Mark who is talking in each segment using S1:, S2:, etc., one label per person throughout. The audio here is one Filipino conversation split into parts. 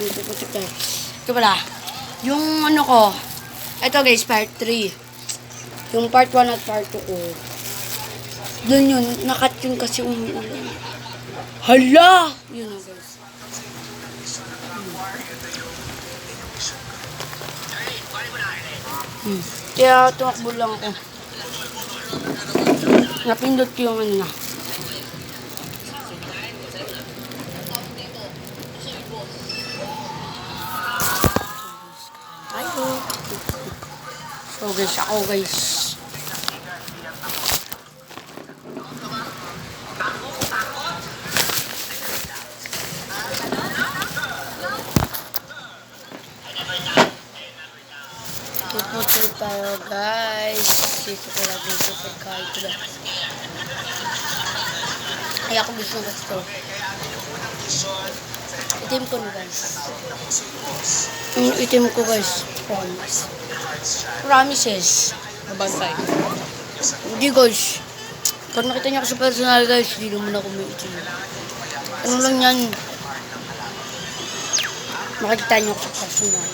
S1: Putik tayo. Ito pala. Yung ano ko. Ito guys, part 3. Yung part 1 at part 2 ko. Doon yun. Nakat yun kasi umuulan. Hala! Yun na guys. Kaya tumakbo lang ako. Napindot ko yung ano na. Ayo. So guys, ako guys. Puputul tayo guys. Dito ko lang dito pagkain ko lang. Ay ako gusto ng gusto. Itim ko na guys. Yung itim ko guys. Promise. Promises.
S2: Nabantay.
S1: Hindi guys. Pag nakita niyo ako sa personal guys, hindi naman ako may itim. Ano lang yan. Makikita niyo ako sa personal.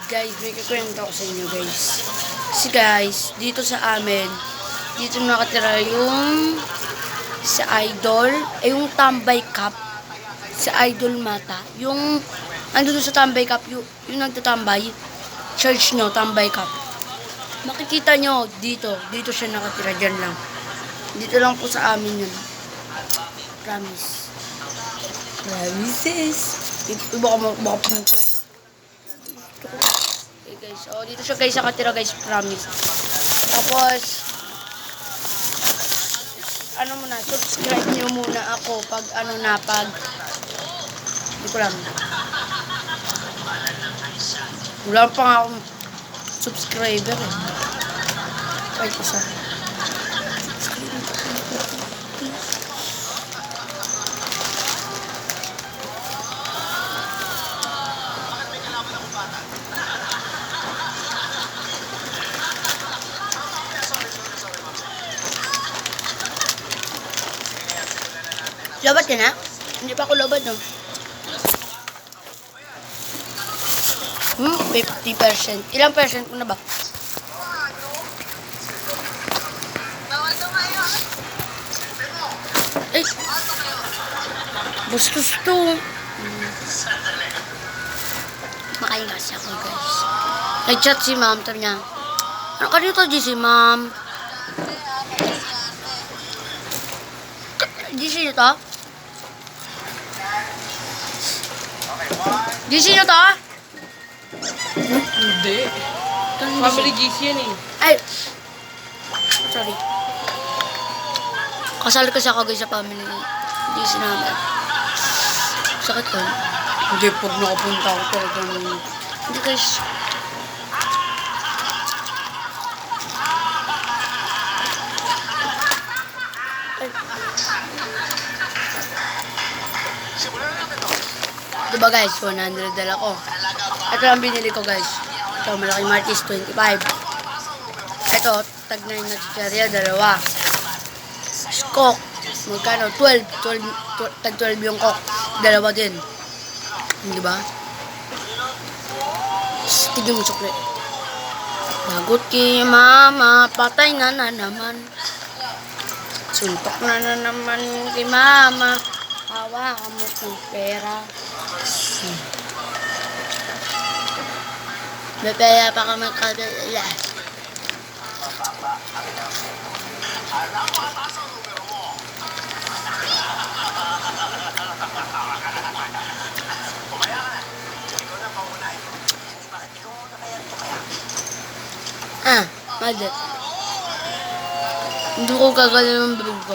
S1: Guys, may kikwento ko sa inyo guys. Kasi guys, dito sa amin, dito nakatira yung sa Idol, yung Tambay Cup, sa Idol Mata. Yung, andun sa Tambay Cup, yung nagtatambay, church nyo, Tambay Cup. Makikita nyo, dito siya nakatira, dyan lang. Dito lang po sa amin yun. Promise. Promises. Baka pumunta. Okay guys, so dito siya guys nakatira guys, promise. Tapos ano muna, subscribe niyo muna ako pag ano na, pag hindi ko lang. Wala pa nga akong subscriber eh. Kahit isa. Lobat ka na? Hindi pa ako lobat, no? 50%. Ilang percent ko na ba? Ay! Bastos to. Makaingas ako, guys. Nag-chat si ma'am, sabi niya, ano ka dito, si ma'am? GC nyo to? GC nyo to?
S2: Hindi. Family GC yan eh.
S1: Ay! Sorry. Kasal kasi ako guys sa family GC namin. Sakit ko.
S2: Hindi, pag nakapunta ako talaga ng...
S1: Hindi guys. Ay. Diba guys, 100 dala ko. Ito lang binili ko guys. Ito, malaking Martis, 25. Ito, tag 9 na chicharia, dalawa. Coke, magkano? 12. Tag 12 yung Coke. Dalawa din. Diba? Tignan mo sukli. Lagot kay mama, patay na naman. Suntok na naman kay mama. Hawakan mo ng pera. May pera pa kami kadala. Madet. Hindi ko gagawin ng bibig ko.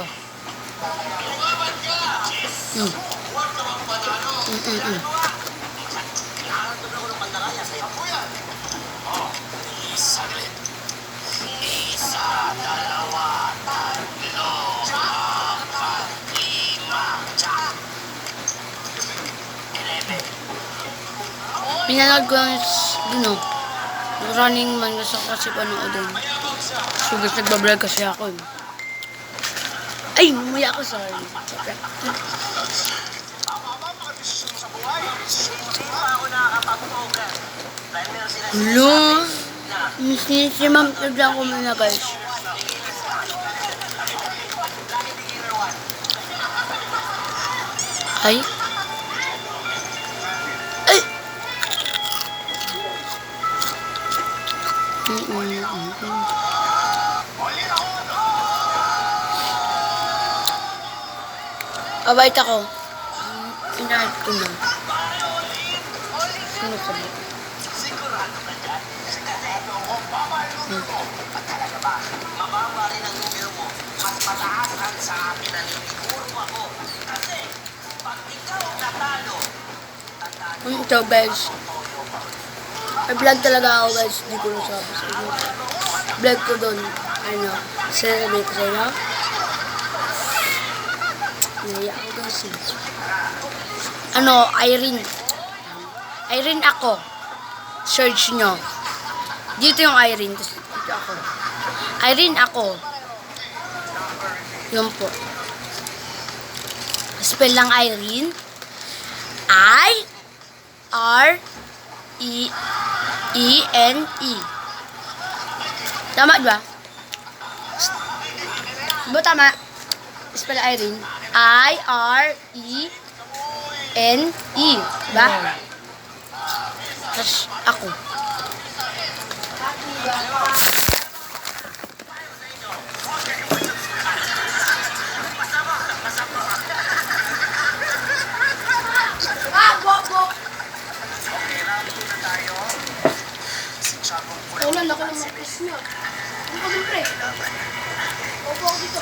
S1: Pinanood ko yung dun, running man gusto ko kasi panoodin. So guys, nagbablog kasi ako. Ay, mamaya ako, sorry. Hello? Si Ma'am Tignan ko muna guys. Ay? Ay! Abait ako. Inaad ko na. Sino sabi? Ito guys. May vlog talaga ako guys. Hindi ko nasabi sa inyo. Vlog ko doon. Ano. Sinasabi ko sa inyo. Naiya ako guys. Ano. Irene. Irene ako. Search nyo. Dito yung Irene. Tapos dito ako. Irene ako. Yun po. Spell lang Irene. I-R-E-E-N-E. Tama diba? Diba tama? Spell Irene. I-R-E-N-E. Diba? Tapos ako. Ayun na, ako ng mga kiss niya. Ano ka dun, pre? Opo ako dito.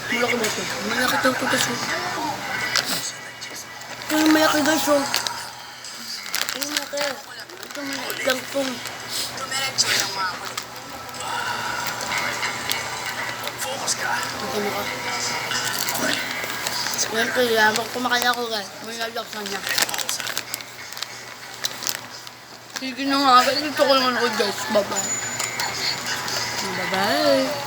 S1: Malaki ba ito? Malaki ito guys. Ito yung malaki guys. Ito yung malaki. Ito yung malaki lang ito. Ito mo ka. Ngayon ko yan. Kumakain ako guys. May nalaksan niya. Sige na nga. Dito ko naman ako guys. Bye-bye. Bye-bye.